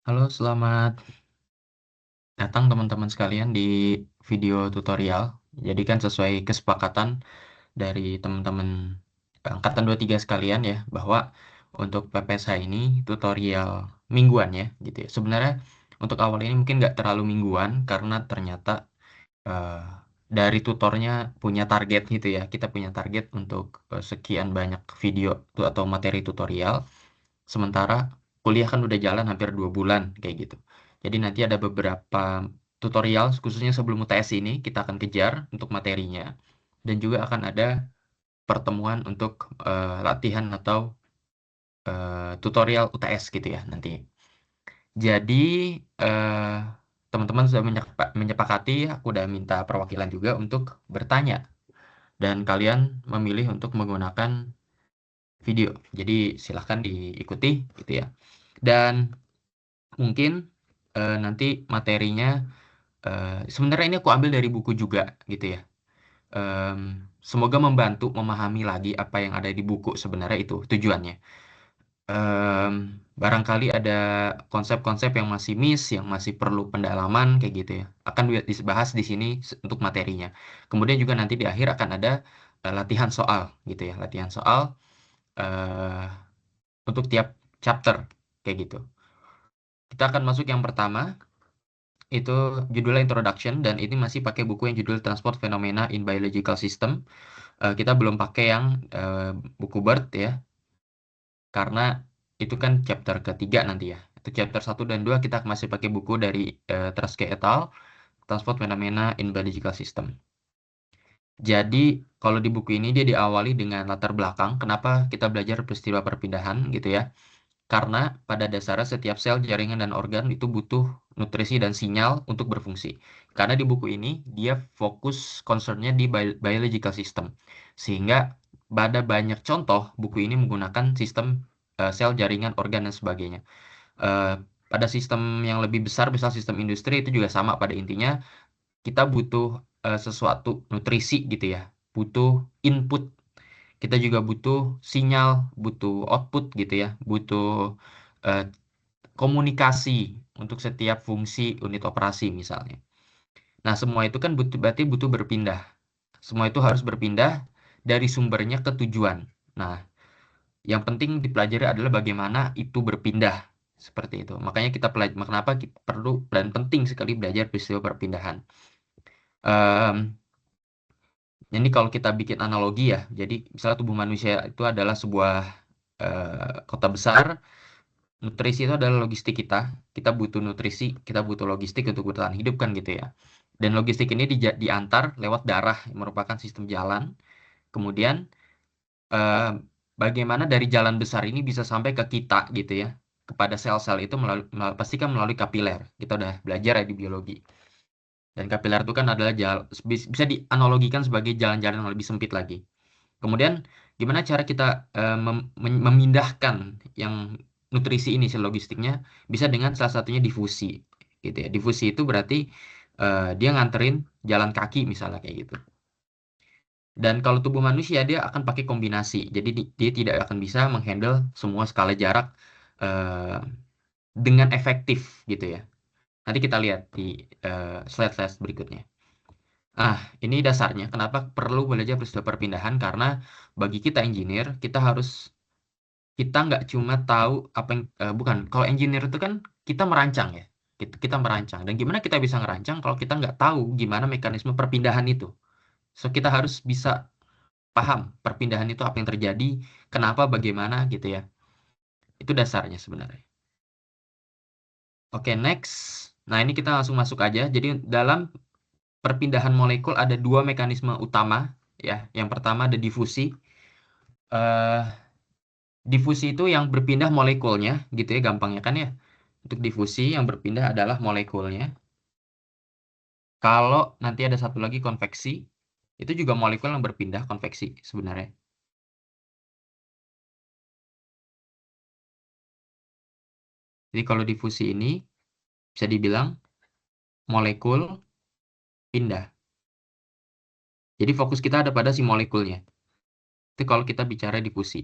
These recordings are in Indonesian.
Halo, selamat datang teman-teman sekalian di video tutorial. Jadi kan sesuai kesepakatan dari teman-teman angkatan 23 sekalian ya, bahwa untuk PPSH ini tutorial mingguan ya, gitu ya. Sebenarnya untuk awal ini mungkin nggak terlalu mingguan karena ternyata eh, dari tutornya punya target gitu ya. Kita punya target untuk sekian banyak video atau materi tutorial. Sementara kuliah kan udah jalan hampir 2 bulan kayak gitu. Jadi nanti ada beberapa tutorial khususnya sebelum UTS ini kita akan kejar untuk materinya. Dan juga akan ada pertemuan untuk latihan atau tutorial UTS gitu ya nanti. Jadi eh, teman-teman sudah menyepakati, aku udah minta perwakilan juga untuk bertanya. Dan kalian memilih untuk menggunakan video. Jadi silahkan diikuti gitu ya. Dan mungkin nanti materinya sebenarnya ini aku ambil dari buku juga gitu ya. Em, Semoga membantu memahami lagi apa yang ada di buku sebenarnya itu tujuannya. Em, Barangkali ada konsep-konsep yang masih miss, yang masih perlu pendalaman kayak gitu ya. Akan dibahas di sini untuk materinya. Kemudian juga nanti di akhir akan ada latihan soal gitu ya, latihan soal eh, untuk tiap chapter kayak gitu. Kita akan masuk yang pertama. Itu judulnya Introduction dan ini masih pakai buku yang judul Transport Phenomena in Biological System. Kita belum pakai yang buku Bird ya, karena itu kan chapter ketiga nanti ya. Itu chapter 1 dan 2 kita masih pakai buku dari Traske et al. Transport Phenomena in Biological System. Jadi kalau di buku ini dia diawali dengan latar belakang kenapa kita belajar peristiwa perpindahan gitu ya. Karena pada dasarnya setiap sel, jaringan, dan organ itu butuh nutrisi dan sinyal untuk berfungsi. Karena di buku ini, dia fokus concernnya di biological system. Sehingga pada banyak contoh, buku ini menggunakan sistem sel, jaringan, organ, dan sebagainya. Eh, Pada sistem yang lebih besar, misal sistem industri, itu juga sama pada intinya, kita butuh sesuatu, nutrisi gitu ya. Butuh input, kita juga butuh sinyal, butuh output gitu ya, butuh eh, komunikasi untuk setiap fungsi unit operasi misalnya. Nah, semua itu kan berarti butuh berpindah. Semua itu harus berpindah dari sumbernya ke tujuan. Nah, yang penting dipelajari adalah bagaimana itu berpindah. Seperti itu. Makanya kita kenapa kita perlu dan penting sekali belajar peristiwa perpindahan. Em, Jadi kalau kita bikin analogi ya, jadi misalnya tubuh manusia itu adalah sebuah kota besar. Nutrisi itu adalah logistik kita. Kita butuh nutrisi, kita butuh logistik untuk bertahan hidup kan gitu ya. Dan logistik ini diantar lewat darah yang merupakan sistem jalan. Kemudian eh, bagaimana dari jalan besar ini bisa sampai ke kita gitu ya. Kepada sel-sel itu pasti kan melalui kapiler. Kita udah belajar ya di biologi. Dan kapiler itu kan adalah bisa dianalogikan sebagai jalan-jalan yang lebih sempit lagi. Kemudian gimana cara kita memindahkan yang nutrisi ini, si logistiknya, bisa dengan salah satunya difusi, gitu ya. Difusi itu berarti dia nganterin jalan kaki misalnya kayak gitu. Dan kalau tubuh manusia dia akan pakai kombinasi, jadi dia tidak akan bisa menghandle semua skala jarak eh, dengan efektif gitu ya. Nanti kita lihat di slide-slide berikutnya. Ini dasarnya kenapa perlu belajar peristiwa perpindahan karena bagi kita engineer, kita nggak cuma tahu apa yang bukan kalau engineer itu kan kita merancang ya, kita merancang dan gimana kita bisa ngerancang kalau kita nggak tahu gimana mekanisme perpindahan itu. So kita harus bisa paham perpindahan itu apa yang terjadi, kenapa, bagaimana gitu ya. Itu dasarnya sebenarnya. Oke, next. Nah, ini kita langsung masuk aja. Jadi dalam perpindahan molekul ada dua mekanisme utama ya. Yang pertama ada difusi. eh Difusi itu yang berpindah molekulnya, gitu ya, gampangnya kan ya. Untuk difusi yang berpindah adalah molekulnya. Kalau nanti ada satu lagi konveksi, itu juga molekul yang berpindah konveksi sebenarnya. Jadi kalau difusi ini bisa dibilang molekul pindah. Jadi fokus kita ada pada si molekulnya. Itu kalau kita bicara difusi.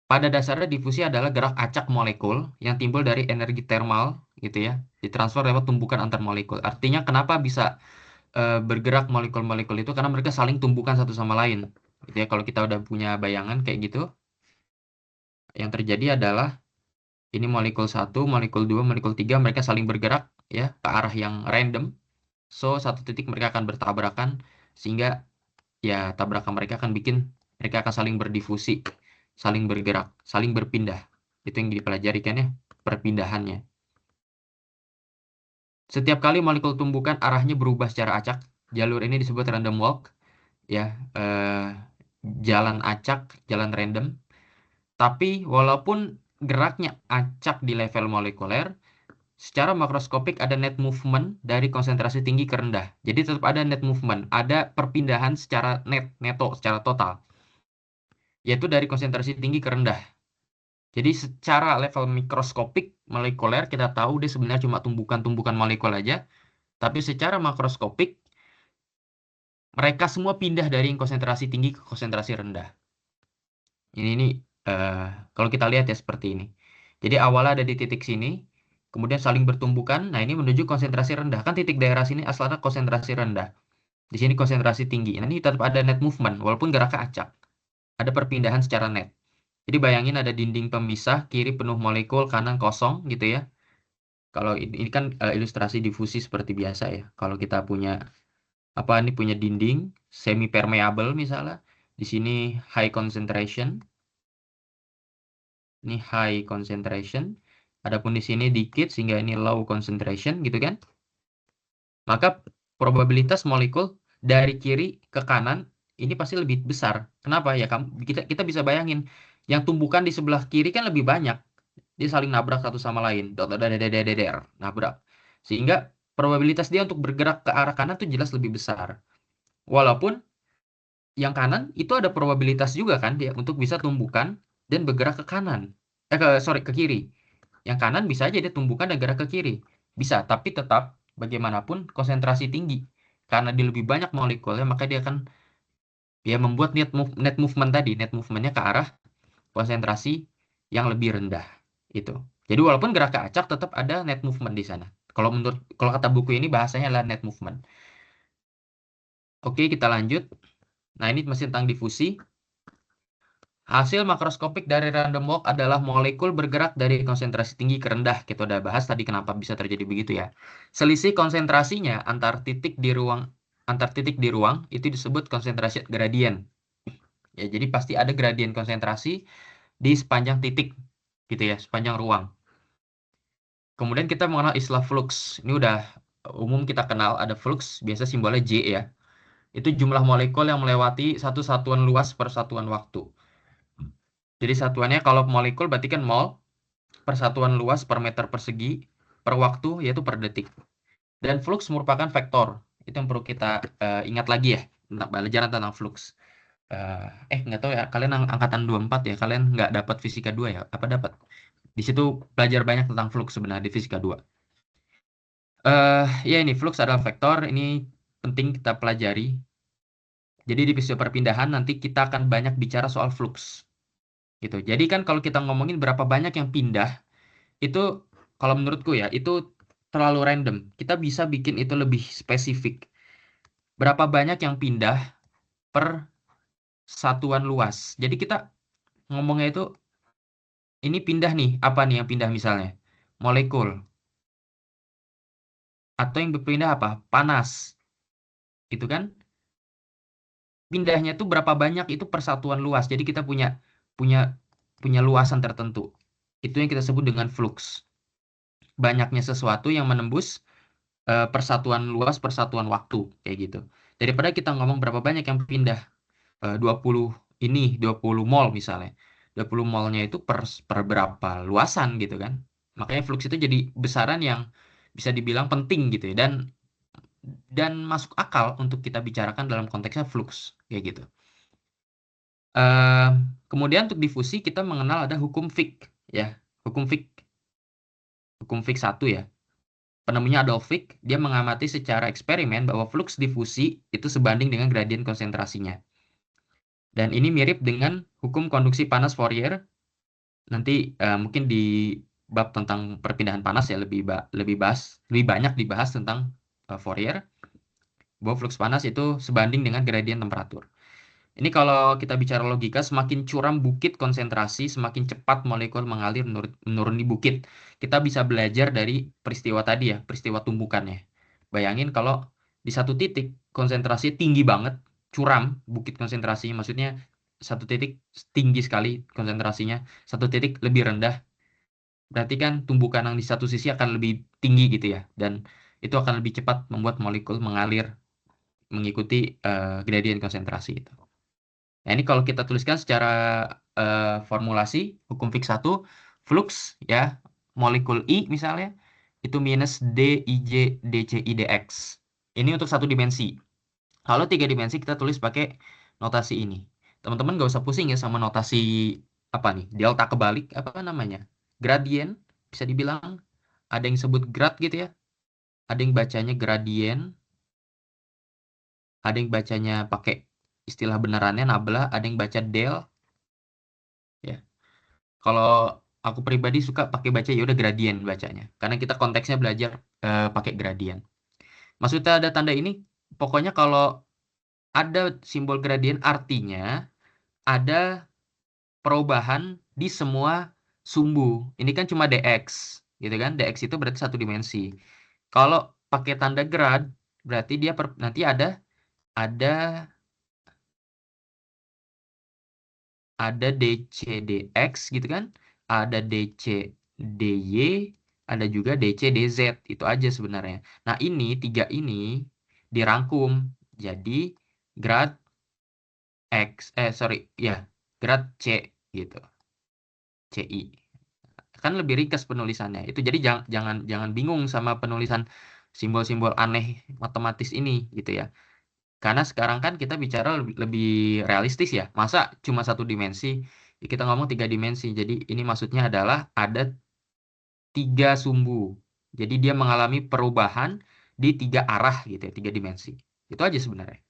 Pada dasarnya difusi adalah gerak acak molekul yang timbul dari energi termal gitu ya, ditransfer lewat tumbukan antar molekul. Artinya kenapa bisa bergerak molekul-molekul itu karena mereka saling tumbukan satu sama lain. Gitu ya, kalau kita udah punya bayangan kayak gitu, yang terjadi adalah ini molekul 1, molekul 2, molekul 3 mereka saling bergerak ya ke arah yang random. So, satu titik mereka akan bertabrakan sehingga ya tabrakan mereka akan bikin mereka akan saling berdifusi, saling bergerak, saling berpindah. Itu yang dipelajari kan ya, perpindahannya. Setiap kali molekul tumbukan arahnya berubah secara acak. Jalur ini disebut random walk, ya, jalan acak, jalan random. Tapi walaupun geraknya acak di level molekuler, secara makroskopik ada net movement dari konsentrasi tinggi ke rendah. Jadi tetap ada net movement, ada perpindahan secara neto, secara total, yaitu dari konsentrasi tinggi ke rendah. Jadi secara level mikroskopik molekuler kita tahu dia sebenarnya cuma tumbukan-tumbukan molekul aja, tapi secara makroskopik mereka semua pindah dari konsentrasi tinggi ke konsentrasi rendah. Ini kalau kita lihat ya seperti ini. Jadi awalnya ada di titik sini, kemudian saling bertumbukan. Nah ini menuju konsentrasi rendah. Kan titik daerah sini asalnya konsentrasi rendah. Di sini konsentrasi tinggi. Nah ini tetap ada net movement, walaupun geraknya acak. Ada perpindahan secara net. Jadi bayangin ada dinding pemisah, kiri penuh molekul, kanan kosong gitu ya. Kalau ini kan ilustrasi difusi seperti biasa ya. Kalau kita punya ini punya dinding semi permeable misalnya. Di sini high concentration. Ini high concentration. Adapun di sini dikit sehingga ini low concentration gitu kan. Maka probabilitas molekul dari kiri ke kanan ini pasti lebih besar. Kenapa? Ya kita bisa bayangin yang tumbukan di sebelah kiri kan lebih banyak. Dia saling nabrak satu sama lain. Nabrak. Sehingga probabilitas dia untuk bergerak ke arah kanan tuh jelas lebih besar. Walaupun yang kanan itu ada probabilitas juga kan dia untuk bisa tumbukan dan bergerak ke kanan. Ke kiri. Yang kanan bisa aja dia tumbukan dan gerak ke kiri. Bisa, tapi tetap bagaimanapun konsentrasi tinggi. Karena dia lebih banyak molekulnya, maka dia akan ya membuat net movement tadi. Net movementnya ke arah konsentrasi yang lebih rendah. Itu. Jadi walaupun gerak ke acak, tetap ada net movement di sana. Kalau kata buku ini bahasanya adalah net movement. Oke, kita lanjut. Nah, ini masih tentang difusi. Hasil makroskopik dari random walk adalah molekul bergerak dari konsentrasi tinggi ke rendah. Kita udah bahas tadi kenapa bisa terjadi begitu ya. Selisih konsentrasinya antar titik di ruang itu disebut konsentrasi gradien. Ya, jadi pasti ada gradien konsentrasi di sepanjang titik gitu ya, sepanjang ruang. Kemudian kita mengenal istilah flux. Ini udah umum kita kenal, ada flux, biasa simbolnya J ya. Itu jumlah molekul yang melewati satu satuan luas per satuan waktu. Jadi satuannya kalau molekul berarti kan mol, per satuan luas per meter persegi, per waktu yaitu per detik. Dan flux merupakan vektor. Itu yang perlu kita ingat lagi ya, tentang pelajaran tentang flux. Nggak tahu ya, kalian angkatan 24 ya, kalian nggak dapat fisika 2 ya? Apa dapat? Di situ belajar banyak tentang flux sebenarnya di fisika 2. Ya ini flux adalah vektor, ini penting kita pelajari. Jadi di episode perpindahan nanti kita akan banyak bicara soal flux. Gitu. Jadi kan kalau kita ngomongin berapa banyak yang pindah, itu kalau menurutku ya, itu terlalu random. Kita bisa bikin itu lebih spesifik. Berapa banyak yang pindah per satuan luas. Jadi kita ngomongnya itu, ini pindah nih, apa nih yang pindah misalnya? Molekul. Atau yang berpindah apa? Panas. Itu kan? Pindahnya itu berapa banyak itu persatuan luas. Jadi kita punya punya punya luasan tertentu. Itu yang kita sebut dengan flux. Banyaknya sesuatu yang menembus persatuan luas, persatuan waktu kayak gitu. Daripada kita ngomong berapa banyak yang pindah 20 20 mol misalnya. 20 molnya itu per berapa luasan gitu kan. Makanya flux itu jadi besaran yang bisa dibilang penting gitu ya dan masuk akal untuk kita bicarakan dalam konteksnya flux kayak gitu. Kemudian untuk difusi kita mengenal ada hukum Fick ya. Hukum Fick. Hukum Fick 1 ya. Penemunya Adolf Fick, dia mengamati secara eksperimen bahwa flux difusi itu sebanding dengan gradien konsentrasinya. Dan ini mirip dengan hukum konduksi panas Fourier nanti mungkin di bab tentang perpindahan panas ya lebih banyak dibahas tentang Fourier, bahwa flux panas itu sebanding dengan gradien temperatur. Ini kalau kita bicara logika, semakin curam bukit konsentrasi, semakin cepat molekul mengalir menuruni bukit. Kita bisa belajar dari peristiwa tadi ya, peristiwa tumbukannya. Bayangin kalau di satu titik konsentrasi tinggi banget, curam bukit konsentrasinya, maksudnya satu titik tinggi sekali konsentrasinya, satu titik lebih rendah. Berarti kan tumbukan yang di satu sisi akan lebih tinggi gitu ya, dan itu akan lebih cepat membuat molekul mengalir mengikuti gradien konsentrasi itu. Nah, ini kalau kita tuliskan secara formulasi hukum fix 1, flux ya, molekul I misalnya, itu minus DIJ DCI DX. Ini untuk satu dimensi. Kalau tiga dimensi kita tulis pakai notasi ini. Teman-teman nggak usah pusing ya sama notasi apa nih, delta kebalik, apa namanya? Gradien, bisa dibilang. Ada yang sebut grad gitu ya. Ada yang bacanya gradien. Ada yang bacanya pakai istilah benerannya nabla. Ada yang baca del. Ya. Kalau aku pribadi suka pakai baca ya udah gradien bacanya. Karena kita konteksnya belajar pakai gradien. Maksudnya ada tanda ini, pokoknya kalau ada simbol gradien artinya ada perubahan di semua sumbu. Ini kan cuma dx, gitu kan? Dx itu berarti satu dimensi. Kalau pakai tanda grad, berarti dia nanti ada ada dc dx gitu kan? Ada dc dy, ada juga dc dz. Itu aja sebenarnya. Nah, ini tiga ini dirangkum jadi grad x, grad c gitu. CI. Kan lebih ringkas penulisannya. Itu jadi jangan jangan bingung sama penulisan simbol-simbol aneh matematis ini gitu ya. Karena sekarang kan kita bicara lebih realistis ya. Masa cuma satu dimensi? Ya, kita ngomong tiga dimensi. Jadi ini maksudnya adalah ada tiga sumbu. Jadi dia mengalami perubahan di tiga arah gitu ya, tiga dimensi. Itu aja sebenarnya.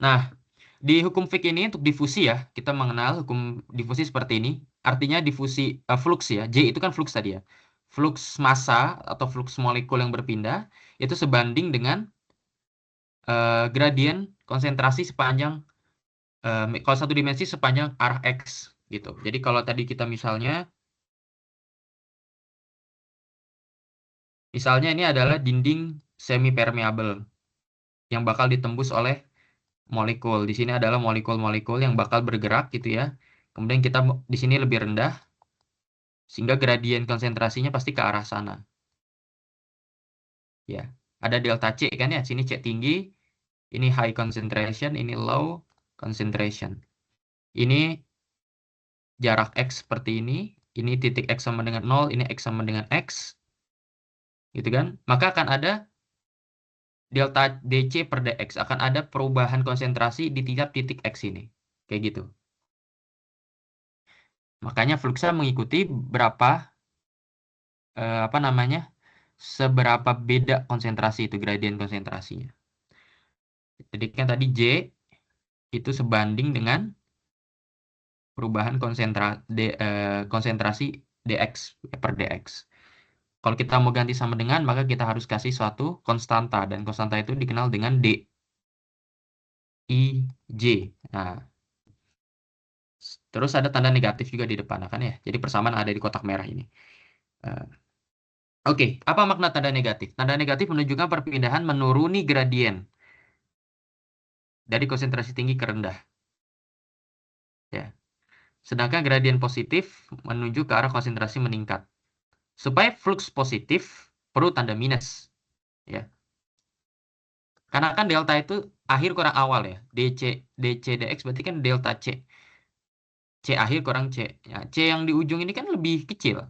Nah, di hukum Fick ini untuk difusi ya, kita mengenal hukum difusi seperti ini. Artinya difusi flux ya. J itu kan flux tadi ya. Flux massa atau flux molekul yang berpindah itu sebanding dengan gradien konsentrasi sepanjang kalau satu dimensi sepanjang arah X gitu. Jadi kalau tadi kita misalnya ini adalah dinding semi permeable yang bakal ditembus oleh molekul. Di sini adalah molekul-molekul yang bakal bergerak gitu ya. Kemudian kita di sini lebih rendah sehingga gradien konsentrasinya pasti ke arah sana. Ya. Ada delta C kan ya, sini C tinggi, ini high concentration, ini low concentration. Ini jarak X seperti ini titik X sama dengan 0, ini X sama dengan X. Gitu kan? Maka akan ada delta DC per dx, akan ada perubahan konsentrasi di tiap titik X ini. Kayak gitu. Makanya fluxnya mengikuti berapa seberapa beda konsentrasi itu, gradien konsentrasinya. Jadi kan tadi J itu sebanding dengan perubahan konsentrasi dx per dx. Kalau kita mau ganti sama dengan, maka kita harus kasih suatu konstanta, dan konstanta itu dikenal dengan d i j. Nah, terus ada tanda negatif juga di depan kan ya. Jadi persamaan ada di kotak merah ini. Oke, apa makna tanda negatif? Tanda negatif menunjukkan perpindahan menuruni gradien dari konsentrasi tinggi ke rendah. Ya. Sedangkan gradien positif menuju ke arah konsentrasi meningkat. Supaya flux positif perlu tanda minus. Ya. Karena kan delta itu akhir kurang awal ya. DC dx berarti kan delta C. C akhir kurang C. Ya, C yang di ujung ini kan lebih kecil.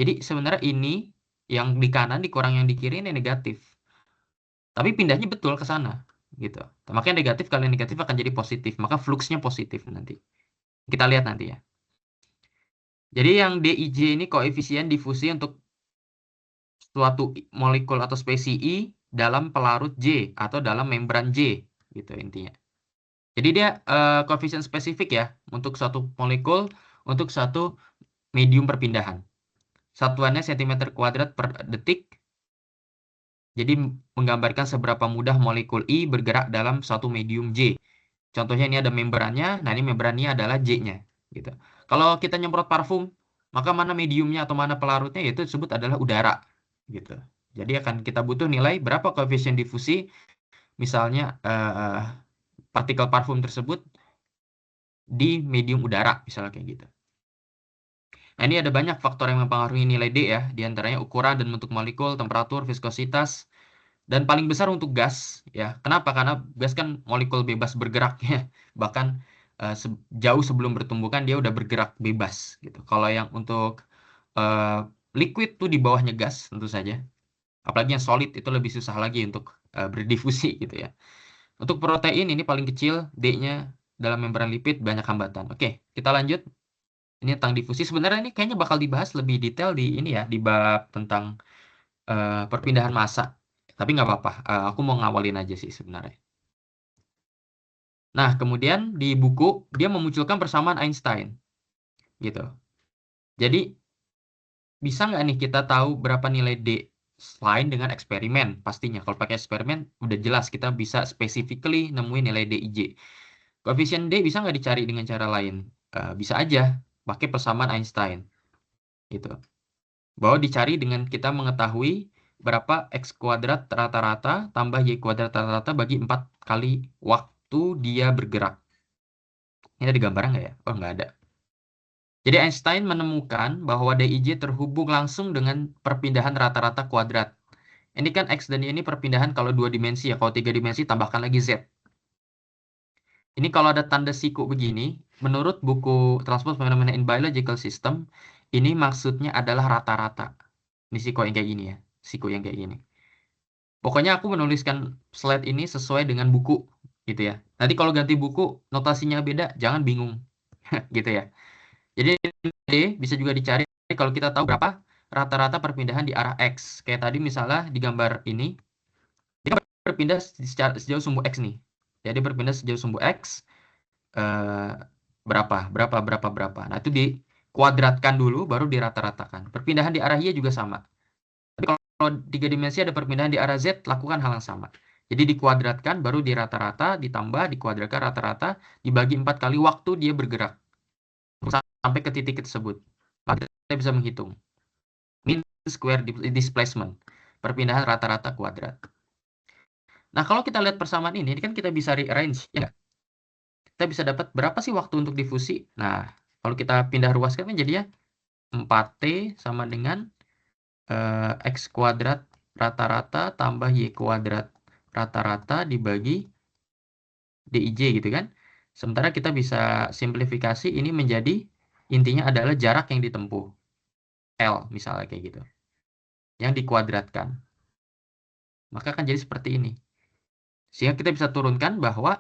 Jadi sebenarnya ini yang di kanan dikurang yang di kiri ini negatif. Tapi pindahnya betul ke sana gitu. Makanya negatif kali negatif akan jadi positif, maka fluxnya positif nanti. Kita lihat nanti ya. Jadi yang DIJ ini koefisien difusi untuk suatu molekul atau spesies I dalam pelarut J atau dalam membran J gitu intinya. Jadi dia koefisien spesifik ya untuk suatu molekul untuk satu medium perpindahan. Satuannya cm kuadrat per detik. Jadi menggambarkan seberapa mudah molekul I bergerak dalam suatu medium J. Contohnya ini ada membrannya, nah ini membrannya adalah J-nya. Gitu. Kalau kita nyemprot parfum, maka mana mediumnya atau mana pelarutnya, yaitu disebut adalah udara. Gitu. Jadi akan kita butuh nilai berapa koefisien difusi, misalnya partikel parfum tersebut di medium udara, misalnya kayak gitu. Nah, ini ada banyak faktor yang mempengaruhi nilai D ya, diantaranya ukuran dan bentuk molekul, temperatur, viskositas, dan paling besar untuk gas ya. Kenapa? Karena gas kan molekul bebas bergerak ya. Bahkan jauh sebelum bertumbuh kan dia udah bergerak bebas gitu. Kalau yang untuk eh, liquid tuh di bawahnya gas tentu saja. Apalagi yang solid itu lebih susah lagi untuk berdifusi gitu ya. Untuk protein ini paling kecil D-nya dalam membran lipid banyak hambatan. Oke, kita lanjut. Ini tentang difusi. Sebenarnya ini kayaknya bakal dibahas lebih detail di ini ya, di bab tentang perpindahan massa. Tapi nggak apa-apa, aku mau ngawalin aja sih sebenarnya. Nah, kemudian di buku dia memunculkan persamaan Einstein, gitu. Jadi bisa nggak nih kita tahu berapa nilai D selain dengan eksperimen? Pastinya kalau pakai eksperimen udah jelas kita bisa specifically nemuin nilai DIJ. Koefisien D bisa nggak dicari dengan cara lain? Bisa aja pakai persamaan Einstein, gitu. Bahwa dicari dengan kita mengetahui berapa X kuadrat rata-rata tambah Y kuadrat rata-rata bagi 4 kali waktu dia bergerak. Ini ada gambaran nggak ya? Oh, nggak ada. Jadi Einstein menemukan bahwa DIJ terhubung langsung dengan perpindahan rata-rata kuadrat. Ini kan X dan Y ini perpindahan kalau 2 dimensi ya. Kalau 3 dimensi tambahkan lagi Z. Ini kalau ada tanda siku begini, menurut buku Transport Phenomena in Biological System, ini maksudnya adalah rata-rata. Ini siku yang kayak gini ya. Siku yang kayak gini. Pokoknya aku menuliskan slide ini sesuai dengan buku gitu ya. Nanti kalau ganti buku notasinya beda, jangan bingung gitu ya. Jadi D bisa juga dicari kalau kita tahu berapa rata-rata perpindahan di arah X. Kayak tadi misalnya di gambar ini, dia berpindah sejauh sumbu X nih. Jadi berpindah sejauh sumbu X eh, berapa. Nah, itu dikuadratkan dulu baru dirata-ratakan. Perpindahan di arah Y juga sama. Tapi kalau 3 dimensi ada perpindahan di arah Z, lakukan hal yang sama. Jadi dikuadratkan, baru dirata-rata, ditambah, dikuadratkan rata-rata, dibagi 4 kali waktu dia bergerak. Sampai ke titik tersebut. Maka kita bisa menghitung. Mean square displacement. Perpindahan rata-rata kuadrat. Nah, kalau kita lihat persamaan ini kan kita bisa rearrange. Ya, kita bisa dapat berapa sih waktu untuk difusi. Nah, kalau kita pindah ruaskan kan jadinya 4T sama dengan X kuadrat rata-rata tambah Y kuadrat rata-rata dibagi DIJ gitu kan. Sementara kita bisa simplifikasi ini menjadi intinya adalah jarak yang ditempuh. L misalnya kayak gitu. Yang dikuadratkan. Maka akan jadi seperti ini. Sehingga kita bisa turunkan bahwa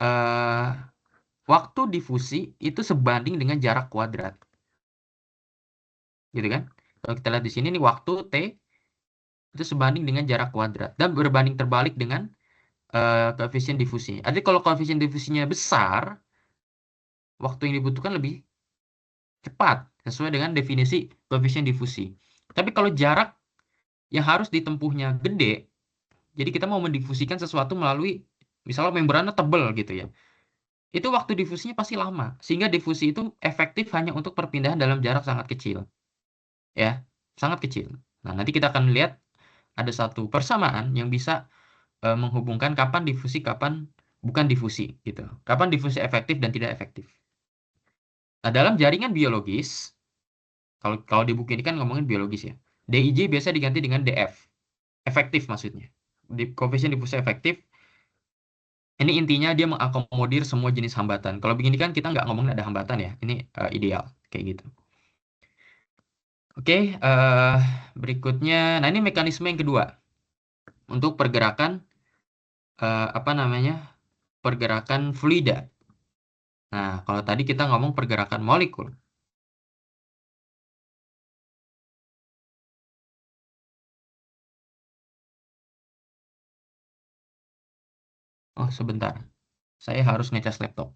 eh, waktu difusi itu sebanding dengan jarak kuadrat. Gitu kan. Kalau kita lihat di sini nih waktu T itu sebanding dengan jarak kuadrat. Dan berbanding terbalik dengan koefisien difusi. Artinya kalau koefisien difusinya besar, waktu yang dibutuhkan lebih cepat sesuai dengan definisi koefisien difusi. Tapi kalau jarak yang harus ditempuhnya gede, jadi kita mau mendifusikan sesuatu melalui misalnya membrannya tebal gitu ya. Itu waktu difusinya pasti lama, sehingga difusi itu efektif hanya untuk perpindahan dalam jarak sangat kecil. Ya, sangat kecil. Nah, nanti kita akan lihat ada satu persamaan yang bisa menghubungkan kapan difusi, kapan bukan difusi gitu. Kapan difusi efektif dan tidak efektif. Nah, dalam jaringan biologis, kalau di buku ini kan ngomongin biologis ya. DIJ biasa diganti dengan DF. Efektif maksudnya. Di koefisien difusi efektif, ini intinya dia mengakomodir semua jenis hambatan. Kalau begini kan kita nggak ngomongin ada hambatan ya. Ini ideal. Kayak gitu. Oke, berikutnya. Nah, ini mekanisme yang kedua. Untuk pergerakan, apa namanya, pergerakan fluida. Nah, kalau tadi kita ngomong pergerakan molekul. Oh, sebentar. Saya harus ngecas laptop.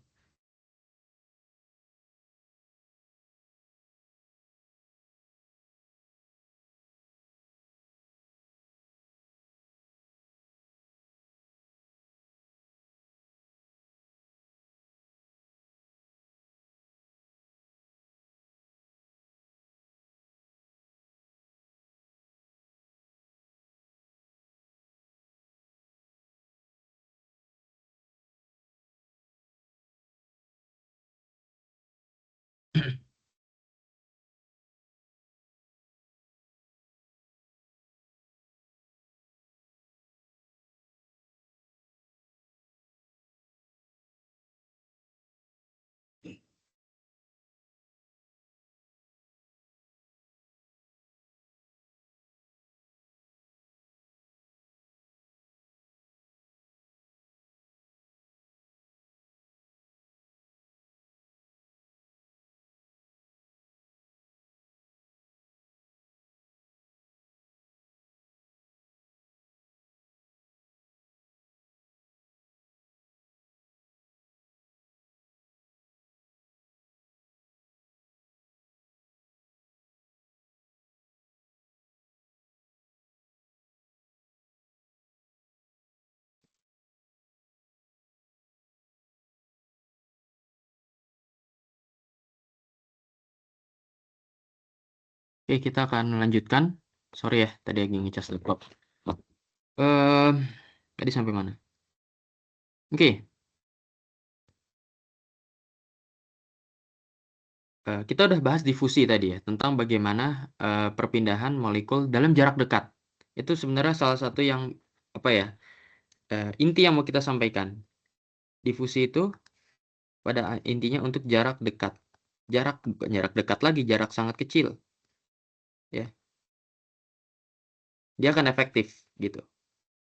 Oke, kita akan melanjutkan. Sorry ya, tadi lagi ngecas laptop. Ehm, Tadi sampai mana? Oke, kita udah bahas difusi tadi ya, tentang bagaimana perpindahan molekul dalam jarak dekat. Itu sebenarnya salah satu yang apa ya, inti yang mau kita sampaikan. Difusi itu pada intinya untuk jarak dekat. Bukan jarak dekat lagi, jarak sangat kecil. Ya, dia akan efektif gitu.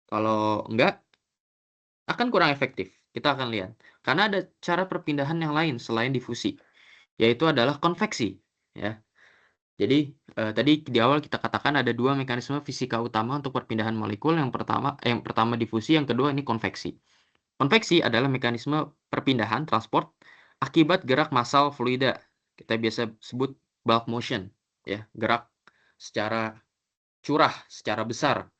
Kalau enggak, akan kurang efektif. Kita akan lihat. Karena ada cara perpindahan yang lain selain difusi, yaitu adalah konveksi. Ya. Jadi tadi di awal kita katakan ada dua mekanisme fisika utama untuk perpindahan molekul. Yang pertama difusi, yang kedua ini konveksi. Konveksi adalah mekanisme perpindahan transport akibat gerak massal fluida. Kita biasa sebut bulk motion, ya, gerak secara curah, secara besar.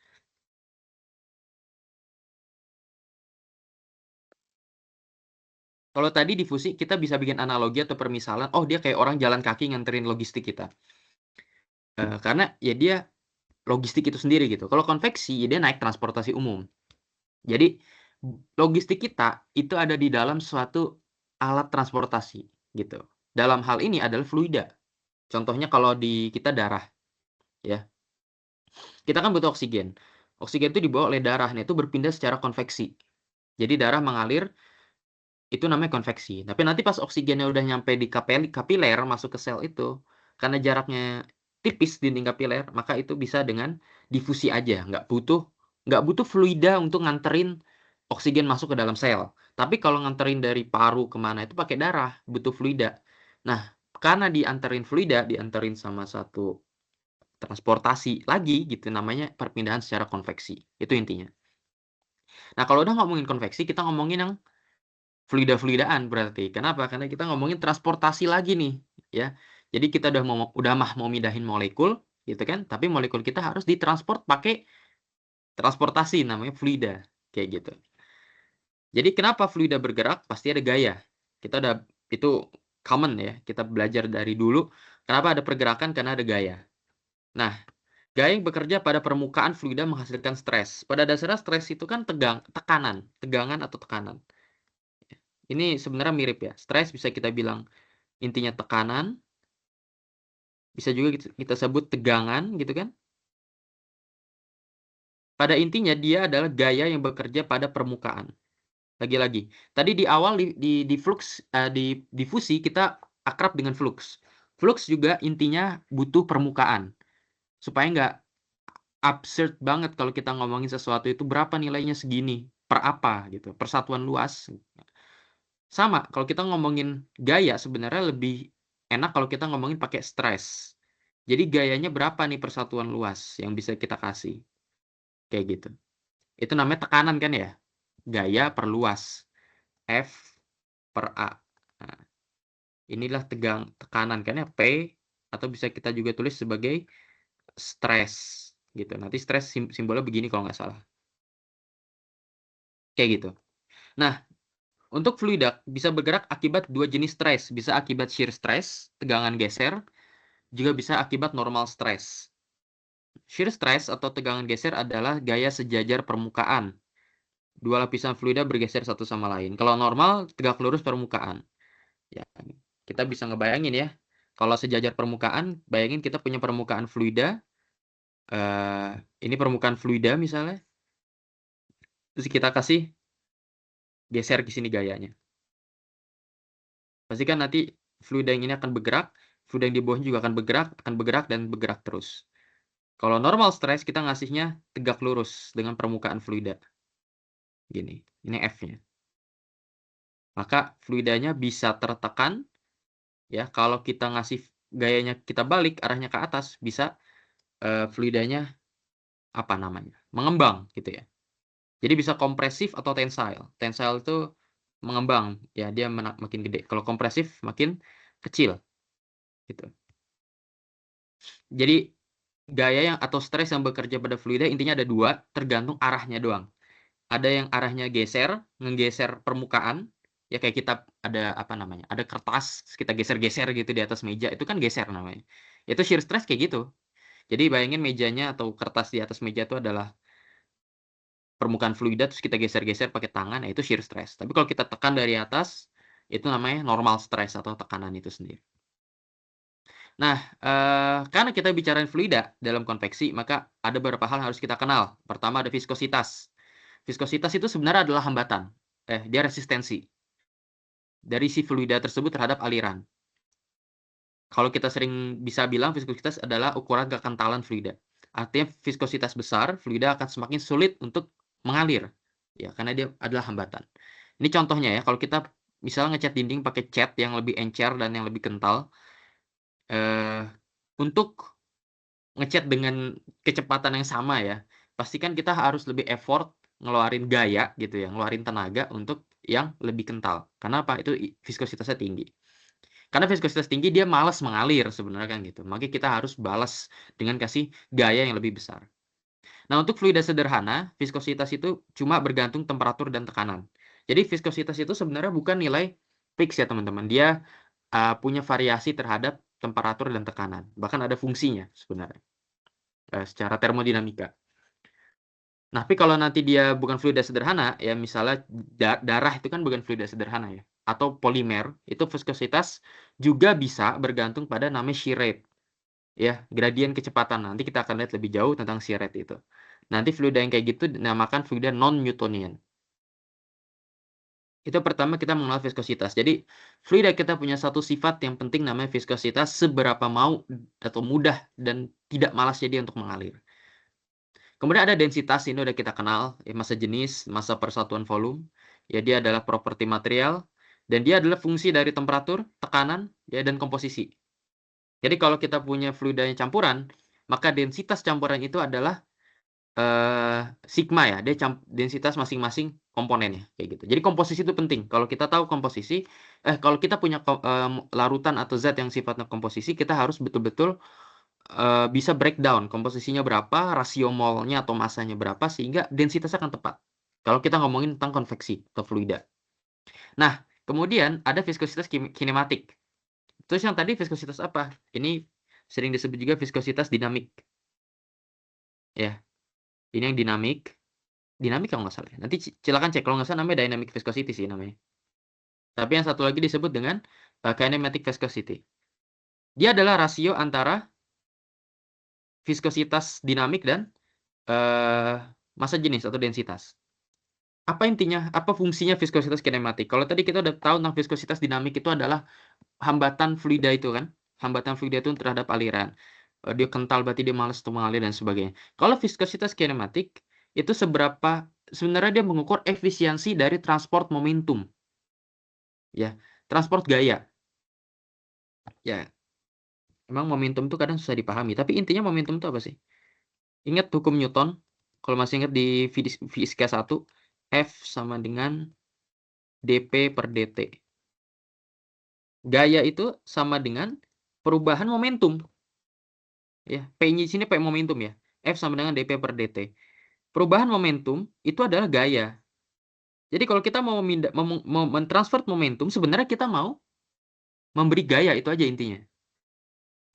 Kalau tadi difusi, kita bisa bikin analogi atau permisalan, oh dia kayak orang jalan kaki nganterin logistik kita. Karena ya dia logistik itu sendiri gitu. Kalau konveksi, ya dia naik transportasi umum. Jadi logistik kita itu ada di dalam suatu alat transportasi gitu. Dalam hal ini adalah fluida. Contohnya kalau di kita darah, ya. Kita kan butuh oksigen. Oksigen itu dibawa oleh darah, nah itu berpindah secara konveksi. Jadi darah mengalir, itu namanya konveksi. Tapi nanti pas oksigennya udah nyampe di kapiler, masuk ke sel itu, karena jaraknya tipis dinding kapiler, maka itu bisa dengan difusi aja, nggak butuh fluida untuk nganterin oksigen masuk ke dalam sel. Tapi kalau nganterin dari paru kemana itu pakai darah, butuh fluida. Nah, karena dianterin sama satu transportasi lagi gitu, namanya perpindahan secara konveksi. Itu intinya. Nah, kalau udah ngomongin konveksi, kita ngomongin yang fluida-fluidaan berarti. Kenapa? Karena kita ngomongin transportasi lagi nih, ya. Jadi kita udah mau mindahin molekul, gitu kan? Tapi molekul kita harus ditransport pakai transportasi namanya fluida, kayak gitu. Jadi kenapa fluida bergerak? Pasti ada gaya. Itu common ya. Kita belajar dari dulu. Kenapa ada pergerakan? Karena ada gaya. Nah, gaya yang bekerja pada permukaan fluida menghasilkan stres. Pada dasarnya stres itu kan tegangan atau tekanan. Ini sebenarnya mirip ya. Stres bisa kita bilang intinya tekanan, bisa juga kita sebut tegangan gitu kan. Pada intinya dia adalah gaya yang bekerja pada permukaan. Lagi-lagi, tadi di awal di flux di difusi kita akrab dengan flux. Flux juga intinya butuh permukaan supaya nggak absurd banget kalau kita ngomongin sesuatu itu berapa nilainya segini per apa gitu, persatuan luas. Sama, kalau kita ngomongin gaya sebenarnya lebih enak kalau kita ngomongin pakai stres. Jadi gayanya berapa nih persatuan luas yang bisa kita kasih. Kayak gitu. Itu namanya tekanan kan ya? Gaya per luas. F per A. Nah, inilah tekanan kan ya? P atau bisa kita juga tulis sebagai stres. Gitu. Nanti stres simbolnya begini kalau nggak salah. Kayak gitu. Nah, untuk fluida bisa bergerak akibat dua jenis stres. Bisa akibat shear stress, tegangan geser, juga bisa akibat normal stress. Shear stress atau tegangan geser adalah gaya sejajar permukaan. Dua lapisan fluida bergeser satu sama lain. Kalau normal, tegak lurus permukaan. Ya, kita bisa ngebayangin ya. Kalau sejajar permukaan, bayangin kita punya permukaan fluida. Ini permukaan fluida misalnya. Terus kita kasih geser ke sini gayanya. Pasti kan nanti fluida yang ini akan bergerak, fluida yang di bawahnya juga akan bergerak dan bergerak terus. Kalau normal stress, kita ngasihnya tegak lurus dengan permukaan fluida. Gini, ini F-nya. Maka fluidanya bisa tertekan, ya. Kalau kita ngasih gayanya kita balik, arahnya ke atas, bisa fluidanya apa namanya? Mengembang gitu ya. Jadi bisa kompresif atau tensile. Tensile itu mengembang, ya dia makin gede. Kalau kompresif makin kecil gitu. Jadi gaya yang atau stres yang bekerja pada fluida intinya ada dua, tergantung arahnya doang. Ada yang arahnya geser, ngegeser permukaan, ya kayak kita ada apa namanya? Ada kertas, kita geser-geser gitu di atas meja, itu kan geser namanya. Itu shear stress kayak gitu. Jadi bayangin mejanya atau kertas di atas meja itu adalah permukaan fluida, terus kita geser-geser pakai tangan, ya itu shear stress. Tapi kalau kita tekan dari atas, itu namanya normal stress atau tekanan itu sendiri. Nah, karena kita bicarain fluida dalam konveksi, maka ada beberapa hal yang harus kita kenal. Pertama ada viskositas. Viskositas itu sebenarnya adalah hambatan. Dia resistensi dari si fluida tersebut terhadap aliran. Kalau kita sering bisa bilang viskositas adalah ukuran kekentalan fluida. Artinya viskositas besar, fluida akan semakin sulit untuk mengalir. Ya, karena dia adalah hambatan. Ini contohnya ya, kalau kita misalnya ngecat dinding pakai cat yang lebih encer dan yang lebih kental, untuk ngecat dengan kecepatan yang sama ya, pastikan kita harus lebih effort ngeluarin gaya gitu ya, ngeluarin tenaga untuk yang lebih kental. Karena apa? Itu viskositasnya tinggi. Karena viskositas tinggi dia malas mengalir sebenarnya kan gitu. Makanya kita harus balas dengan kasih gaya yang lebih besar. Nah, untuk fluida sederhana, viskositas itu cuma bergantung temperatur dan tekanan. Jadi viskositas itu sebenarnya bukan nilai fix ya teman-teman. Dia punya variasi terhadap temperatur dan tekanan. Bahkan ada fungsinya sebenarnya secara termodinamika. Nah, tapi kalau nanti dia bukan fluida sederhana, ya misalnya darah itu kan bukan fluida sederhana ya, atau polimer, itu viskositas juga bisa bergantung pada namanya shear rate, ya, gradien kecepatan. Nanti kita akan lihat lebih jauh tentang shear rate itu. Nanti fluida yang kayak gitu dinamakan fluida non-Newtonian. Itu pertama kita mengenal viskositas. Jadi, fluida kita punya satu sifat yang penting namanya viskositas, seberapa mau atau mudah dan tidak malasnya dia untuk mengalir. Kemudian ada densitas, ini udah kita kenal, ya, massa jenis, massa persatuan volume. Ya, dia adalah properti material, dan dia adalah fungsi dari temperatur, tekanan, ya, dan komposisi. Jadi kalau kita punya fluida yang campuran, maka densitas campuran itu adalah sigma ya, dia densitas masing-masing komponennya, kayak gitu. Jadi komposisi itu penting. Kalau kita tahu komposisi, kalau kita punya larutan atau zat yang sifatnya komposisi, kita harus betul-betul bisa breakdown komposisinya berapa, rasio molnya atau masanya berapa, sehingga densitasnya akan tepat. Kalau kita ngomongin tentang konveksi atau fluida. Nah, kemudian ada viskositas kinematik. Terus yang tadi viskositas apa? Ini sering disebut juga viskositas dinamik. Ya, ini yang dinamik. Dinamik kalau nggak salah ya. Nanti silakan cek. Kalau nggak salah namanya dynamic viscosity sih namanya. Tapi yang satu lagi disebut dengan kinematic viscosity. Dia adalah rasio antara viskositas dinamik dan massa jenis atau densitas. Apa intinya? Apa fungsinya viskositas kinematik? Kalau tadi kita udah tahu tentang viskositas dinamik itu adalah hambatan fluida itu kan. Hambatan fluida itu terhadap aliran. Dia kental berarti dia malas untuk mengalir dan sebagainya. Kalau viskositas kinematik itu sebenarnya dia mengukur efisiensi dari transport momentum. Ya, transport gaya. Ya, emang momentum itu kadang susah dipahami, tapi intinya momentum itu apa sih? Ingat hukum Newton, kalau masih ingat di fisika 1, F sama dengan dP per dt. Gaya itu sama dengan perubahan momentum. Ya, P-nya di sini P momentum ya. F sama dengan dP per dt. Perubahan momentum itu adalah gaya. Jadi kalau kita mau mentransfer momentum, sebenarnya kita mau memberi gaya, itu aja intinya.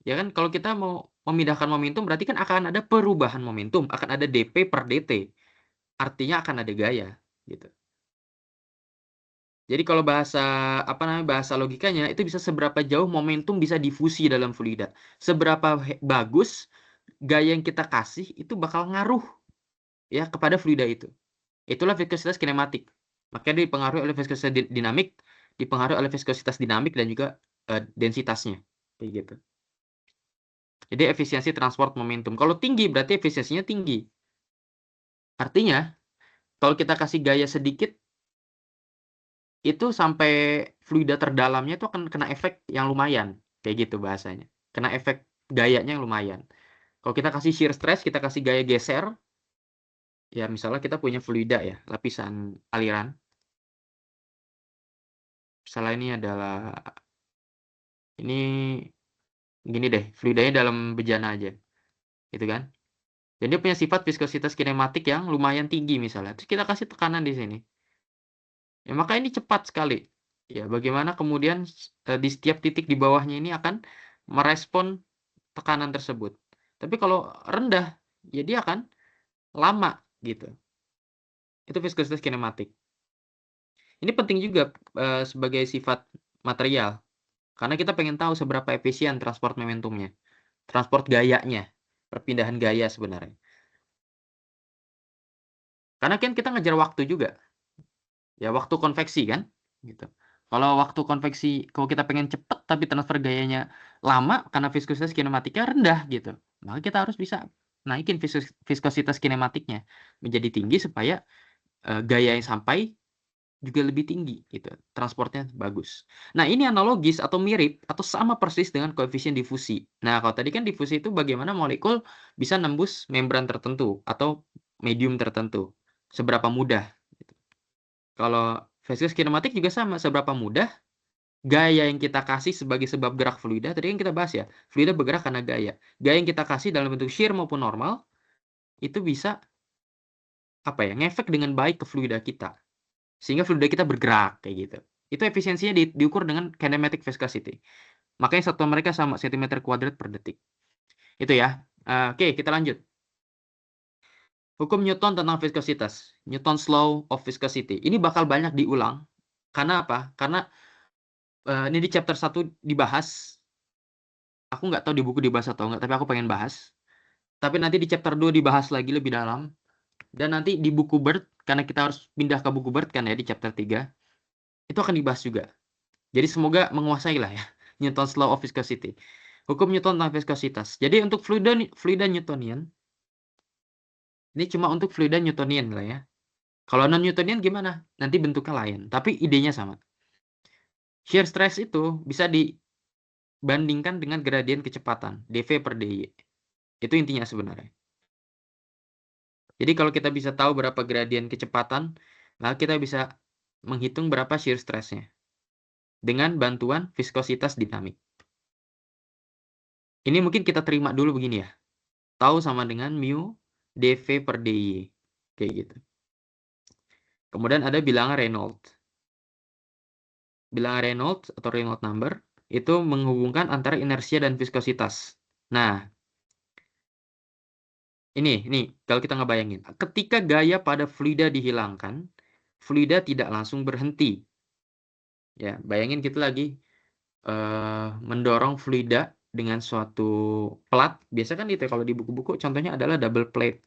Ya kan, kalau kita mau memindahkan momentum berarti kan akan ada perubahan momentum, akan ada dP per dt. Artinya akan ada gaya gitu. Jadi kalau bahasa logikanya itu bisa seberapa jauh momentum bisa difusi dalam fluida. Seberapa bagus gaya yang kita kasih itu bakal ngaruh ya kepada fluida itu. Itulah viskositas kinematik. Makanya dipengaruhi oleh viskositas dinamik, dipengaruhi oleh viskositas dinamik dan juga densitasnya. Kayak gitu. Jadi efisiensi transport momentum. Kalau tinggi berarti efisiensinya tinggi. Artinya, kalau kita kasih gaya sedikit, itu sampai fluida terdalamnya itu akan kena efek yang lumayan. Kayak gitu bahasanya. Kena efek gayanya yang lumayan. Kalau kita kasih shear stress, kita kasih gaya geser, ya misalnya kita punya fluida ya, lapisan aliran. Misalnya ini adalah, ini gini deh, fluidanya dalam bejana aja. Gitu kan. Dan dia punya sifat viskositas kinematik yang lumayan tinggi misalnya. Terus kita kasih tekanan di sini. Ya, maka ini cepat sekali. Ya, bagaimana kemudian di setiap titik di bawahnya ini akan merespon tekanan tersebut. Tapi kalau rendah, ya dia akan lama gitu. Itu viskositas kinematik. Ini penting juga sebagai sifat material, karena kita pengen tahu seberapa efisien transport momentumnya, transport gayanya, perpindahan gaya sebenarnya. Karena kan kita ngejar waktu juga, ya waktu konveksi kan, gitu. Kalau waktu konveksi, kalau kita pengen cepet tapi transfer gayanya lama karena viskositas kinematiknya rendah gitu, maka kita harus bisa naikin viskositas kinematiknya menjadi tinggi supaya gaya yang sampai juga lebih tinggi gitu, transportnya bagus. Nah, ini analogis atau mirip atau sama persis dengan koefisien difusi. Nah, kalau tadi kan difusi itu bagaimana molekul bisa nembus membran tertentu atau medium tertentu, seberapa mudah gitu. Kalau viskositas kinematik juga sama, seberapa mudah gaya yang kita kasih sebagai sebab gerak fluida, tadi kan kita bahas ya, fluida bergerak karena gaya. Gaya yang kita kasih dalam bentuk shear maupun normal itu bisa ngefek dengan baik ke fluida kita. Sehingga fluida kita bergerak kayak gitu. Itu efisiensinya diukur dengan kinematic viscosity. Makanya satuan mereka sama cm kuadrat per detik. Itu ya. Oke, kita lanjut. Hukum Newton tentang viskositas. Newton's law of viscosity. Ini bakal banyak diulang. Karena apa? Karena ini di chapter 1 dibahas. Aku nggak tahu di buku dibahas atau nggak, tapi aku pengen bahas. Tapi nanti di chapter 2 dibahas lagi lebih dalam. Dan nanti di buku Bird, karena kita harus pindah ke buku Bird kan ya di chapter 3, itu akan dibahas juga. Jadi semoga menguasai lah ya Newton's law of viscosity. Hukum Newton tentang viskositas. Jadi untuk fluida Newtonian, ini cuma untuk fluida Newtonian lah ya. Kalau non Newtonian gimana? Nanti bentuknya lain, tapi idenya sama. Shear stress itu bisa dibandingkan dengan gradien kecepatan, dV per dy. Itu intinya sebenarnya. Jadi kalau kita bisa tahu berapa gradien kecepatan, maka kita bisa menghitung berapa shear stressnya dengan bantuan viskositas dinamik. Ini mungkin kita terima dulu begini ya. Tahu sama dengan mu dV per dy. Kayak gitu. Kemudian ada bilangan Reynolds. Bilangan Reynolds atau Reynolds number itu menghubungkan antara inersia dan viskositas. Nah, ini kalau kita ngebayangin. Ketika gaya pada fluida dihilangkan, fluida tidak langsung berhenti. Ya, bayangin kita lagi mendorong fluida dengan suatu plat. Biasa kan itu kalau di buku-buku contohnya adalah double plate.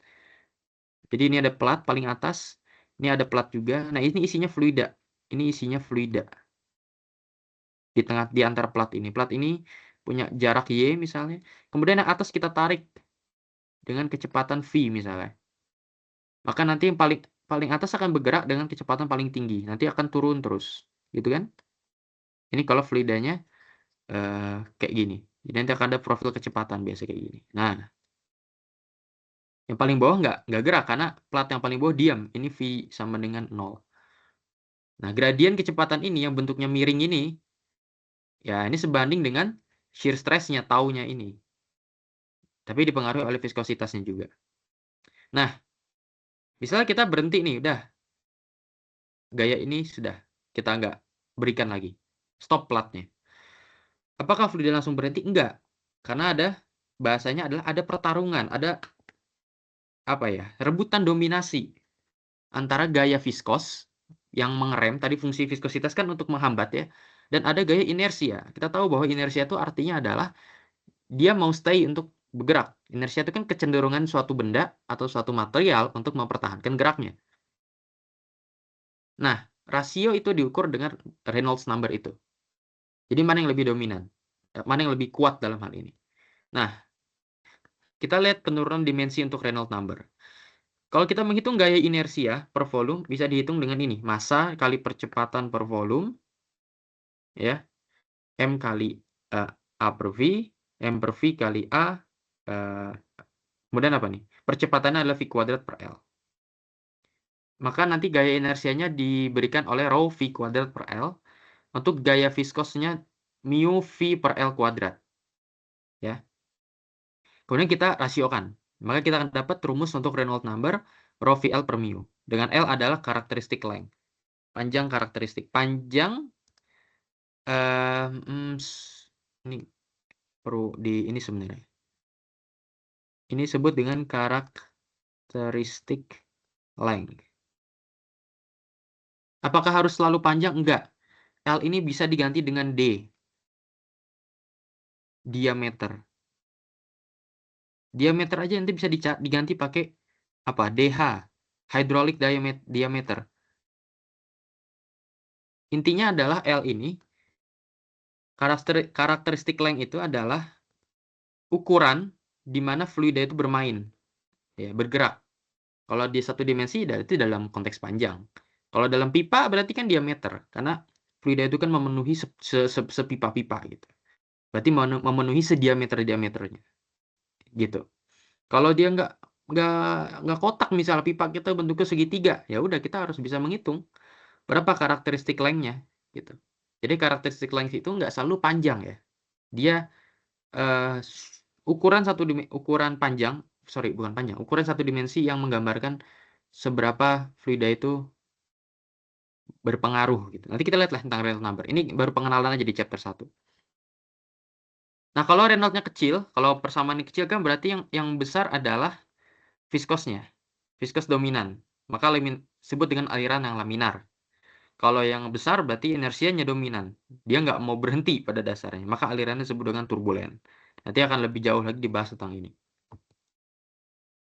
Jadi ini ada plat paling atas, ini ada plat juga. Nah, ini isinya fluida. Ini isinya fluida. Di antara plat ini. Plat ini punya jarak Y misalnya. Kemudian yang atas kita tarik dengan kecepatan V misalnya. Maka nanti yang paling atas akan bergerak dengan kecepatan paling tinggi. Nanti akan turun terus. Gitu kan? Ini kalau fluidanya kayak gini. Jadi nanti akan ada profil kecepatan biasa kayak gini. Nah, yang paling bawah nggak gerak karena plat yang paling bawah diam. Ini V sama dengan 0. Nah, gradien kecepatan ini yang bentuknya miring ini, ya ini sebanding dengan shear stress-nya, taunya ini. Tapi dipengaruhi oleh viskositasnya juga. Nah, misalnya kita berhenti nih, udah. Gaya ini sudah kita nggak berikan lagi. Stop platnya. Apakah fluida langsung berhenti? Enggak. Karena bahasanya adalah ada pertarungan, ada rebutan dominasi antara gaya viskos yang mengerem, tadi fungsi viskositas kan untuk menghambat ya, dan ada gaya inersia. Kita tahu bahwa inersia itu artinya adalah dia mau stay untuk bergerak. Inersia itu kan kecenderungan suatu benda atau suatu material untuk mempertahankan geraknya. Nah, rasio itu diukur dengan Reynolds number itu. Jadi mana yang lebih dominan? Mana yang lebih kuat dalam hal ini? Nah, kita lihat penurunan dimensi untuk Reynolds number. Kalau kita menghitung gaya inersia per volume, bisa dihitung dengan ini. Massa kali percepatan per volume, ya. M kali A per V, M per V kali A, kemudian apa nih? Percepatannya adalah V kuadrat per L. Maka nanti gaya inersianya diberikan oleh rho V kuadrat per L. Untuk gaya viskosnya mu V per L kuadrat. Ya. Kemudian kita rasiokan. Maka kita akan dapat rumus untuk Reynolds number rho VL per mu. Dengan L adalah karakteristik length. Panjang karakteristik. Panjang ini perlu ini sebenarnya. Ini disebut dengan karakteristik length. Apakah harus selalu panjang? Enggak. L ini bisa diganti dengan D, diameter. Diameter aja nanti bisa diganti pakai apa? DH, hydraulic diameter. Intinya adalah L ini, karakteristik length itu adalah ukuran di mana fluida itu bermain, ya, bergerak. Kalau di satu dimensi berarti dalam konteks panjang. Kalau dalam pipa berarti kan diameter, karena fluida itu kan memenuhi sepipa-pipa gitu. Berarti memenuhi sediameter-diameternya, gitu. Kalau dia nggak kotak, misal pipa kita bentuknya segitiga, ya udah kita harus bisa menghitung berapa karakteristik length-nya, gitu. Jadi karakteristik length itu nggak selalu panjang ya. Dia ukuran panjang, bukan panjang, ukuran satu dimensi yang menggambarkan seberapa fluida itu berpengaruh gitu. Nanti kita lihat lah tentang Reynolds number. Ini baru pengenalan aja di chapter 1. Nah, kalau Reynolds-nya kecil, kalau persamaan ini kecil kan berarti yang besar adalah viskosnya. Viskos dominan. Maka disebut dengan aliran yang laminar. Kalau yang besar berarti inersianya dominan. Dia nggak mau berhenti pada dasarnya. Maka alirannya disebut dengan turbulen. Nanti akan lebih jauh lagi dibahas tentang ini.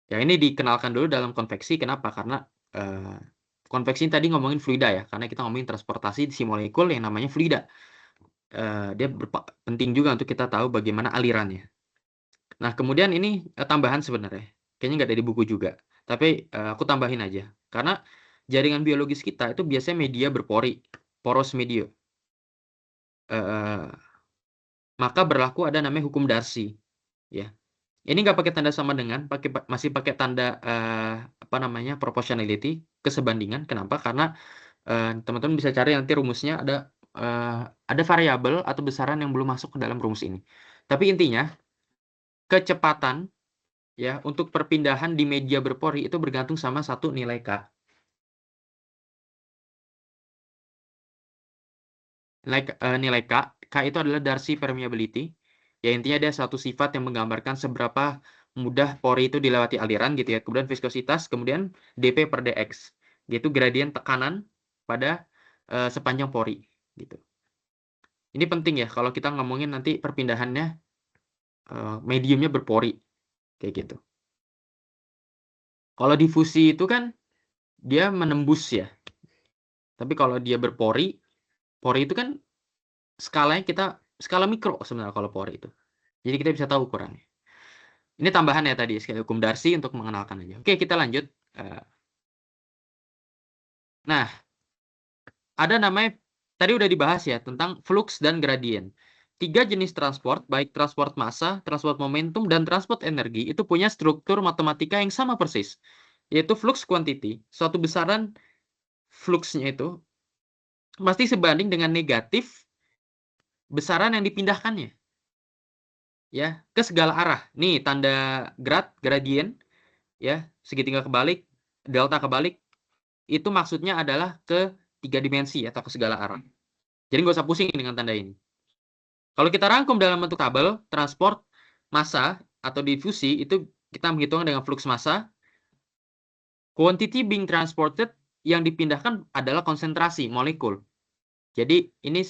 Ya, ini dikenalkan dulu dalam konveksi. Kenapa? Karena konveksi tadi ngomongin fluida ya. Karena kita ngomongin transportasi si molekul yang namanya fluida. Dia penting juga untuk kita tahu bagaimana alirannya. Nah, kemudian ini tambahan sebenarnya. Kayaknya nggak ada di buku juga. Tapi aku tambahin aja. Karena jaringan biologis kita itu biasanya media berpori, poros media. Maka berlaku ada namanya hukum Darcy. Ya. Ini nggak pakai tanda sama dengan, masih pakai tanda apa namanya, proportionality, kesebandingan. Kenapa? Karena teman-teman bisa cari nanti rumusnya, ada variabel atau besaran yang belum masuk ke dalam rumus ini. Tapi intinya kecepatan ya untuk perpindahan di media berpori itu bergantung sama satu nilai K. Nilai K itu adalah Darcy permeability. Ya, intinya dia satu sifat yang menggambarkan seberapa mudah pori itu dilewati aliran gitu ya. Kemudian viskositas, kemudian dP per dx. Yaitu gradien tekanan pada sepanjang pori gitu. Ini penting ya kalau kita ngomongin nanti perpindahannya mediumnya berpori kayak gitu. Kalau difusi itu kan dia menembus ya. Tapi kalau dia berpori, pori itu kan skalanya skala mikro sebenarnya kalau pori itu. Jadi kita bisa tahu ukurannya. Ini tambahan ya tadi, sekali hukum Darcy untuk mengenalkan aja. Oke, kita lanjut. Nah, ada namanya, tadi udah dibahas ya, tentang flux dan gradien. 3 jenis transport, baik transport massa, transport momentum, dan transport energi, itu punya struktur matematika yang sama persis. Yaitu flux quantity, suatu besaran fluxnya itu pasti sebanding dengan negatif besaran yang dipindahkannya. Ya, ke segala arah. Nih, tanda gradien, ya, segitiga kebalik, delta kebalik, itu maksudnya adalah ke 3 dimensi atau ke segala arah. Jadi nggak usah pusing dengan tanda ini. Kalau kita rangkum dalam bentuk tabel, transport massa atau difusi itu kita menghitung dengan flux massa. Quantity being transported, yang dipindahkan adalah konsentrasi molekul. Jadi ini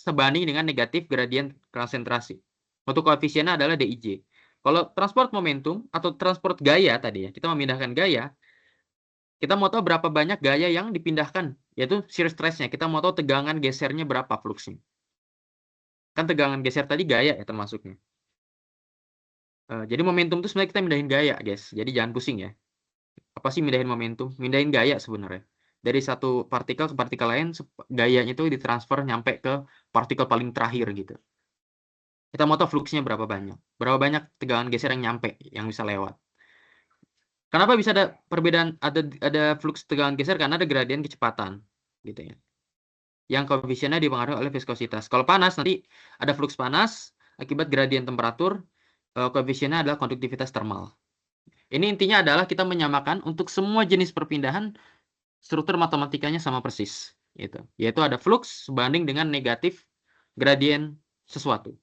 sebanding dengan negatif gradien konsentrasi. Untuk koefisiennya adalah Dij. Kalau transport momentum atau transport gaya tadi ya, kita memindahkan gaya, kita mau tahu berapa banyak gaya yang dipindahkan, yaitu shear stress-nya. Kita mau tahu tegangan gesernya berapa fluxnya. Kan tegangan geser tadi gaya ya termasuknya. Jadi momentum itu sebenarnya kita mindahin gaya, guys. Jadi jangan pusing ya. Apa sih mindahin momentum? Mindahin gaya sebenarnya. Dari satu partikel ke partikel lain, gayanya itu ditransfer nyampe ke partikel paling terakhir gitu. Kita mau tahu fluxnya berapa banyak. Berapa banyak tegangan geser yang nyampe, yang bisa lewat. Kenapa bisa ada perbedaan, ada flux tegangan geser? Karena ada gradien kecepatan. Gitu ya. Yang koefisiennya dipengaruhi oleh viskositas. Kalau panas, nanti ada flux panas, akibat gradien temperatur, koefisiennya adalah konduktivitas termal. Ini intinya adalah kita menyamakan untuk semua jenis perpindahan, struktur matematikanya sama persis. Gitu. Yaitu ada flux sebanding dengan negatif gradien sesuatu.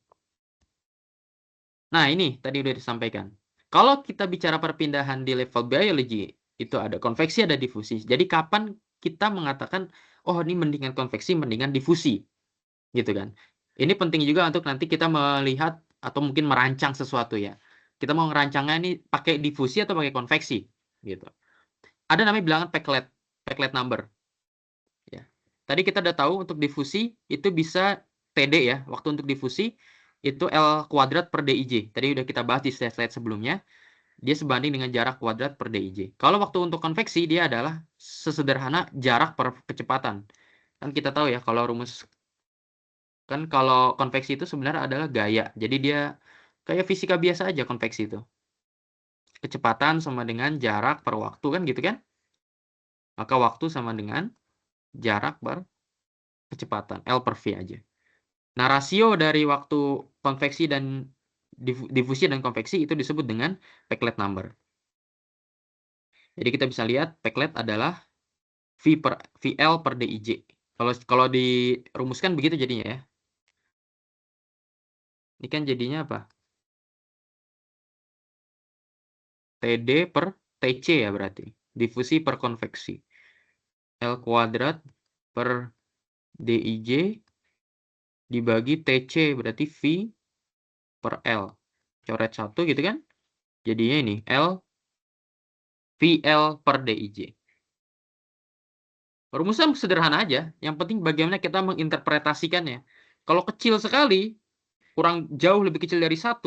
Nah, ini tadi udah disampaikan. Kalau kita bicara perpindahan di level biology, itu ada konveksi, ada difusi. Jadi kapan kita mengatakan, oh ini mendingan konveksi, mendingan difusi, gitu kan? Ini penting juga untuk nanti kita melihat atau mungkin merancang sesuatu ya. Kita mau ngerancangnya ini pakai difusi atau pakai konveksi, gitu. Ada namanya bilangan Peclet number. Ya. Tadi kita udah tahu untuk difusi itu bisa TD ya. Waktu untuk difusi itu L kuadrat per DIJ. Tadi udah kita bahas di slide sebelumnya. Dia sebanding dengan jarak kuadrat per DIJ. Kalau waktu untuk konveksi dia adalah sesederhana jarak per kecepatan. Kan kita tahu ya kalau kalau konveksi itu sebenarnya adalah gaya. Jadi dia kayak fisika biasa aja konveksi itu. Kecepatan sama dengan jarak per waktu kan gitu kan? Maka waktu sama dengan jarak per kecepatan. L per V aja. Nah, rasio dari waktu konveksi dan difusi dan konveksi itu disebut dengan Peclet number. Jadi kita bisa lihat Peclet adalah VL per DIJ. Kalau dirumuskan begitu jadinya ya. Ini kan jadinya apa? TD per TC ya berarti. Difusi per konveksi. L kuadrat per DIJ dibagi TC berarti V per L. Coret 1 gitu kan? Jadinya ini VL per DIJ. Rumusnya sederhana aja. Yang penting bagaimana kita menginterpretasikannya. Kalau kecil sekali, kurang jauh lebih kecil dari 1,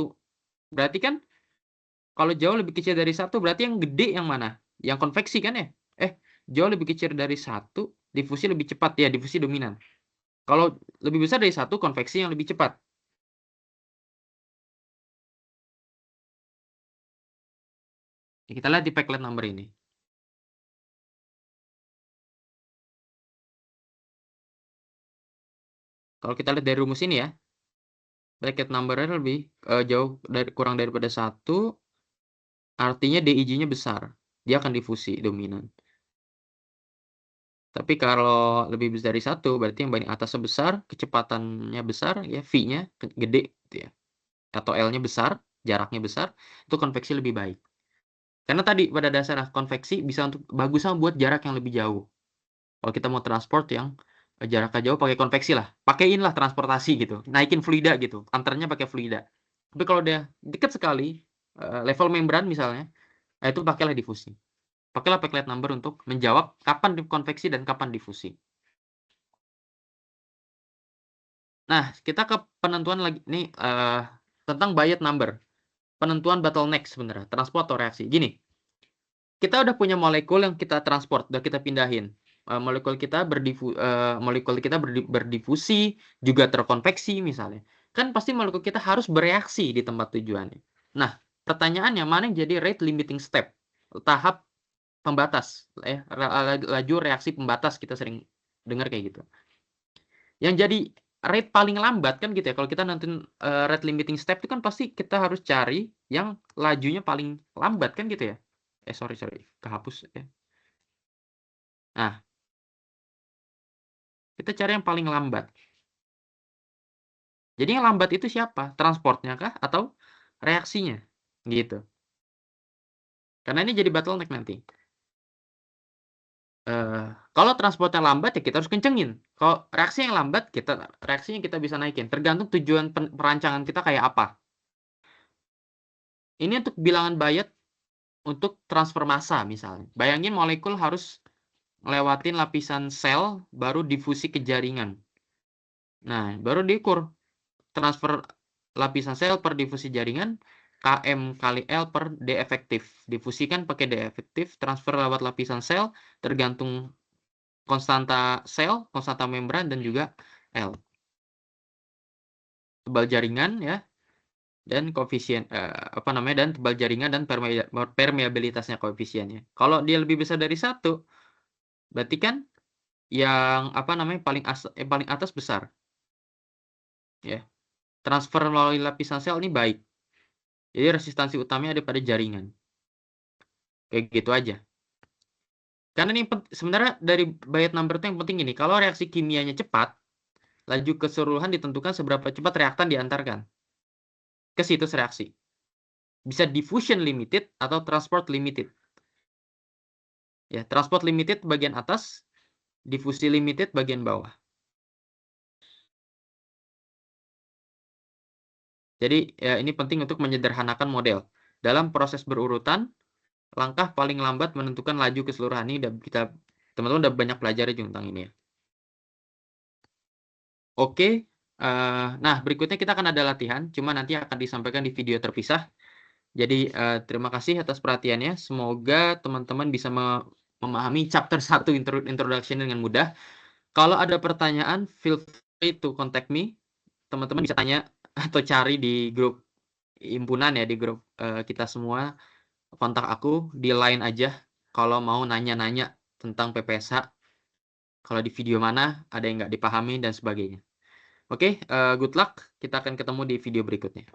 berarti kan kalau jauh lebih kecil dari 1, berarti yang gede yang mana? Yang konveksi kan ya? Jauh lebih kecil dari 1, difusi lebih cepat ya, difusi dominan. Kalau lebih besar dari 1, konveksi yang lebih cepat. Kita lihat di Peclet number ini. Kalau kita lihat dari rumus ini ya, Peclet number-nya lebih kurang daripada 1, artinya DIJ-nya besar. Dia akan difusi dominan. Tapi kalau lebih besar dari 1, berarti yang paling atasnya besar, kecepatannya besar, ya V-nya gede, gitu ya. Atau L-nya besar, jaraknya besar, itu konveksi lebih baik. Karena tadi pada dasarnya konveksi bisa bagus sama buat jarak yang lebih jauh. Kalau kita mau transport yang jaraknya jauh pakai konveksi lah. Pakaiin lah transportasi gitu. Naikin fluida gitu. Antaranya pakai fluida. Tapi kalau dia dekat sekali, level membran misalnya, itu pakailah difusi. Pakailah Peclet number untuk menjawab kapan konveksi dan kapan difusi. Nah, kita ke penentuan lagi nih tentang Biot number. Penentuan bottleneck sebenarnya, transport atau reaksi. Gini, kita udah punya molekul yang kita transport, udah kita pindahin. Molekul kita berdifusi, juga terkonveksi misalnya. Kan pasti molekul kita harus bereaksi di tempat tujuannya. Nah, pertanyaannya mana yang jadi rate limiting step? Tahap pembatas, laju reaksi pembatas, kita sering dengar kayak gitu. Yang jadi rate paling lambat kan gitu ya. Kalau kita nentuin rate limiting step itu kan pasti kita harus cari yang lajunya paling lambat kan gitu ya. Sorry, kehapus ya. Nah, kita cari yang paling lambat. Jadi yang lambat itu siapa? Transportnya kah atau reaksinya? Gitu. Karena ini jadi bottleneck nanti. Kalau transportnya lambat ya kita harus kencengin. Kalau reaksi yang lambat, reaksinya kita bisa naikin. Tergantung tujuan perancangan kita kayak apa. Ini untuk bilangan Biot untuk transfer massa misalnya. Bayangin molekul harus ngelewatin lapisan sel, baru difusi ke jaringan. Nah, baru diukur transfer lapisan sel per difusi jaringan, Km kali L per D efektif. Difusikan pakai D efektif, transfer lewat lapisan sel, tergantung konstanta sel, konstanta membran, dan juga L. Tebal jaringan ya, dan koefisien dan tebal jaringan dan permeabilitasnya koefisiennya. Kalau dia lebih besar dari 1, berarti kan yang paling atas besar. Ya. Transfer melalui lapisan sel ini baik. Jadi resistansi utamanya ada pada jaringan. Kayak gitu aja. Karena ini sebenarnya dari Biot number itu yang penting ini. Kalau reaksi kimianya cepat, laju keseluruhan ditentukan seberapa cepat reaktan diantarkan ke situs reaksi. Bisa diffusion limited atau transport limited. Ya, transport limited bagian atas, diffusi limited bagian bawah. Jadi ya, ini penting untuk menyederhanakan model. Dalam proses berurutan, langkah paling lambat menentukan laju keseluruhan. Ini udah teman-teman udah banyak belajar tentang ini ya. Oke, nah berikutnya kita akan ada latihan, cuma nanti akan disampaikan di video terpisah. Jadi terima kasih atas perhatiannya. Semoga teman-teman bisa memahami chapter 1 introduction dengan mudah. Kalau ada pertanyaan, feel free to contact me. Teman-teman bisa tanya atau cari di grup himpunan ya, di grup kita semua. Kontak aku di line aja kalau mau nanya-nanya tentang PPSH. Kalau di video mana ada yang nggak dipahami dan sebagainya. Oke, good luck. Kita akan ketemu di video berikutnya.